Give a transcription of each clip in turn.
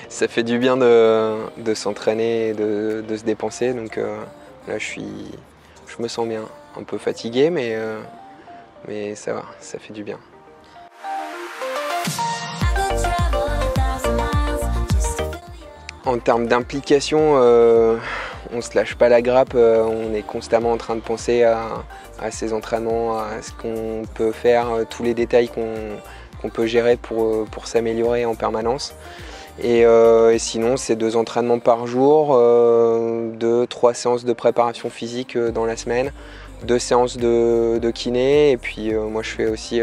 Ça fait du bien de s'entraîner, de se dépenser. Donc là, je me sens bien. Un peu fatigué, mais ça va, ça fait du bien. En termes d'implication, on se lâche pas la grappe, on est constamment en train de penser à ses entraînements, à ce qu'on peut faire, tous les détails qu'on peut gérer pour s'améliorer en permanence. Et sinon, c'est 2 entraînements par jour, 2-3 séances de préparation physique dans la semaine, 2 séances de kiné, et puis moi je fais aussi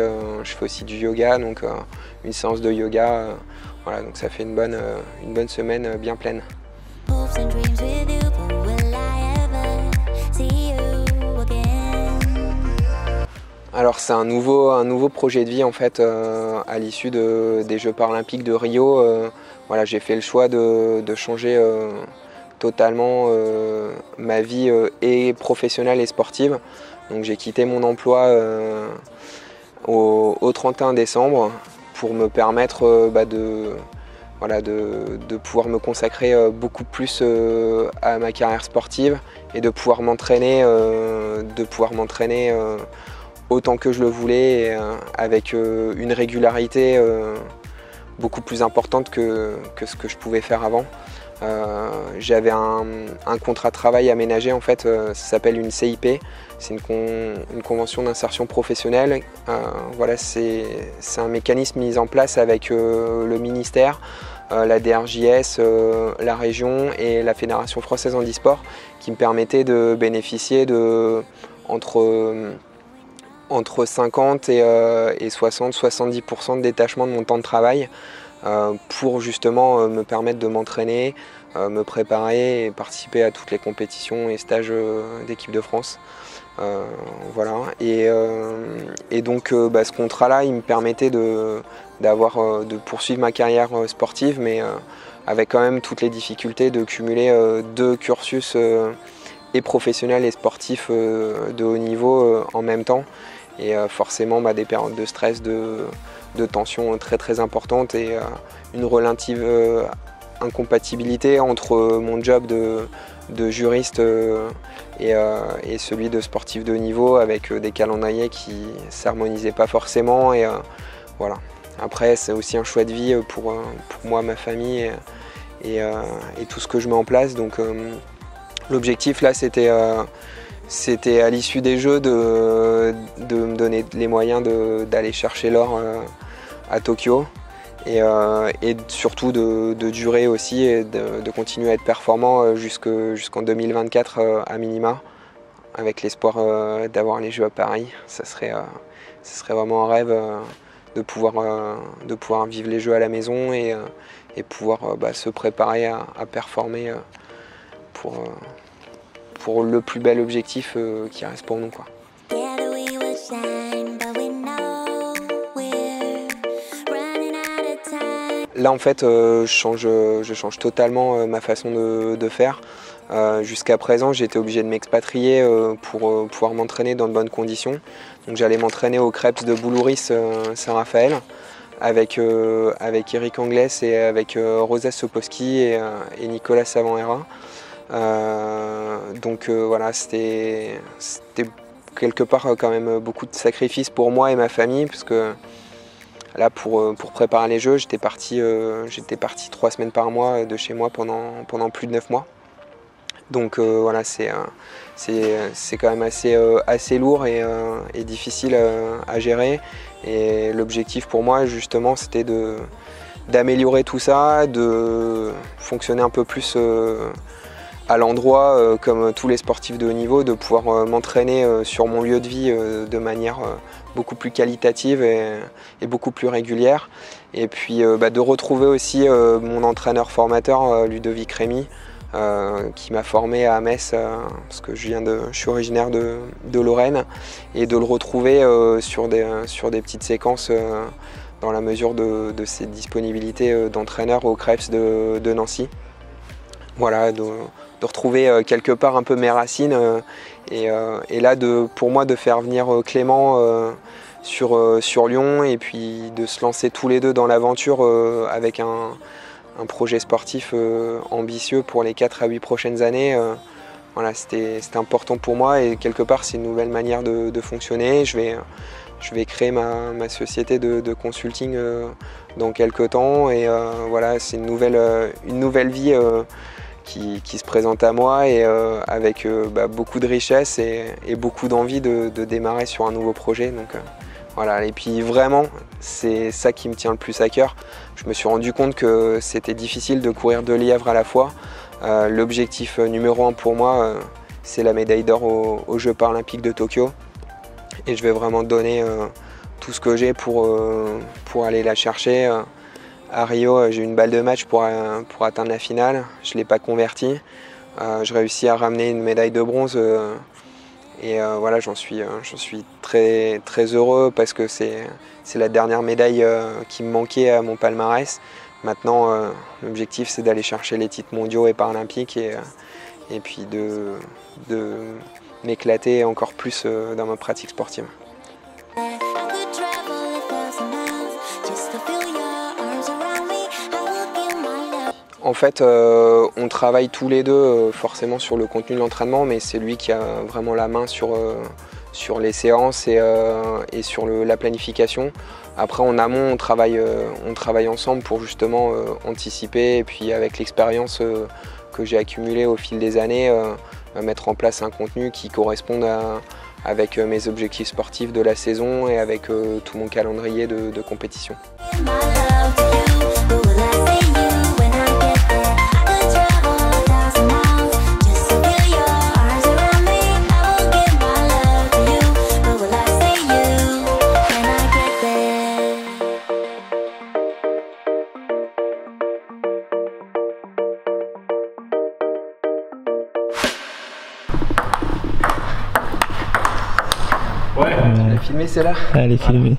du yoga, donc une séance de yoga. Voilà, donc ça fait une bonne semaine bien pleine. Alors c'est un nouveau projet de vie en fait à l'issue des Jeux paralympiques de Rio. Voilà, j'ai fait le choix de changer totalement ma vie et professionnelle et sportive. Donc j'ai quitté mon emploi au 31 décembre pour me permettre de pouvoir me consacrer beaucoup plus à ma carrière sportive et de pouvoir m'entraîner autant que je le voulais, avec une régularité beaucoup plus importante que ce que je pouvais faire avant. J'avais un contrat de travail aménagé, en fait, ça s'appelle une CIP, c'est une convention d'insertion professionnelle. Voilà, c'est un mécanisme mis en place avec le ministère, la DRJS, la région et la Fédération française handisport, qui me permettait de bénéficier entre 50 et 60-70% de détachement de mon temps de travail pour justement me permettre de m'entraîner, me préparer et participer à toutes les compétitions et stages d'équipe de France. Voilà. Et donc ce contrat-là, il me permettait de poursuivre ma carrière sportive, mais avec quand même toutes les difficultés de cumuler 2 cursus et professionnel et sportif de haut niveau en même temps. Et forcément des périodes de stress, de tension très importantes et une relative incompatibilité entre mon job de juriste et celui de sportif de haut niveau, avec des calendriers qui ne s'harmonisaient pas forcément. Et voilà. Après, c'est aussi un choix de vie pour moi, ma famille et tout ce que je mets en place. Donc l'objectif là, c'était à l'issue des Jeux de me donner les moyens d'aller chercher l'or à Tokyo et surtout de durer aussi et de continuer à être performant jusqu'en 2024 à minima, avec l'espoir d'avoir les Jeux à Paris. Ça serait vraiment un rêve de pouvoir vivre les Jeux à la maison et pouvoir se préparer à performer pour le plus bel objectif qui reste pour nous, quoi. Là en fait je change totalement ma façon de faire. Jusqu'à présent j'étais obligé de m'expatrier pour pouvoir m'entraîner dans de bonnes conditions. Donc j'allais m'entraîner au Krebs de Boulouris Saint-Raphaël avec Eric Anglès et avec Rosa Sopowski et Nicolas Savant-Héra. Donc voilà, c'était quelque part quand même beaucoup de sacrifices pour moi et ma famille, parce que là pour préparer les Jeux, j'étais parti 3 semaines par mois de chez moi pendant plus de 9 mois. Donc voilà, c'est quand même assez lourd et difficile à gérer. Et l'objectif pour moi justement, c'était d'améliorer tout ça, de fonctionner un peu plus à l'endroit comme tous les sportifs de haut niveau, de pouvoir m'entraîner sur mon lieu de vie de manière beaucoup plus qualitative et beaucoup plus régulière. Et puis de retrouver aussi mon entraîneur formateur Ludovic Rémy, qui m'a formé à Metz, parce que je suis originaire de Lorraine, et de le retrouver sur des petites séquences dans la mesure de ses disponibilités d'entraîneur au Krebs de Nancy. Voilà, de retrouver quelque part un peu mes racines et là pour moi de faire venir Clément sur Lyon, et puis de se lancer tous les deux dans l'aventure avec un projet sportif ambitieux pour les 4 à 8 prochaines années. Voilà, c'était important pour moi et quelque part c'est une nouvelle manière de fonctionner. Je vais créer ma société de consulting dans quelques temps et voilà, c'est une nouvelle vie qui se présente à moi et avec beaucoup de richesse et beaucoup d'envie de démarrer sur un nouveau projet. Donc, voilà. Et puis vraiment, c'est ça qui me tient le plus à cœur. Je me suis rendu compte que c'était difficile de courir 2 lièvres à la fois. L'objectif numéro 1 pour moi, c'est la médaille d'or aux Jeux paralympiques de Tokyo. Et je vais vraiment donner tout ce que j'ai pour aller la chercher. À Rio, j'ai eu une balle de match pour atteindre la finale. Je ne l'ai pas convertie. Je réussis à ramener une médaille de bronze. Et voilà, j'en suis très, très heureux parce que c'est la dernière médaille qui me manquait à mon palmarès. Maintenant, l'objectif, c'est d'aller chercher les titres mondiaux et paralympiques et puis de m'éclater encore plus dans ma pratique sportive. En fait, on travaille tous les deux forcément sur le contenu de l'entraînement, mais c'est lui qui a vraiment la main sur les séances et sur la planification. Après, en amont, on travaille ensemble pour justement anticiper et puis avec l'expérience que j'ai accumulée au fil des années, mettre en place un contenu qui corresponde avec mes objectifs sportifs de la saison et avec tout mon calendrier de compétition. Ouais. Tu l'as filmé, c'est là? Elle est filmée.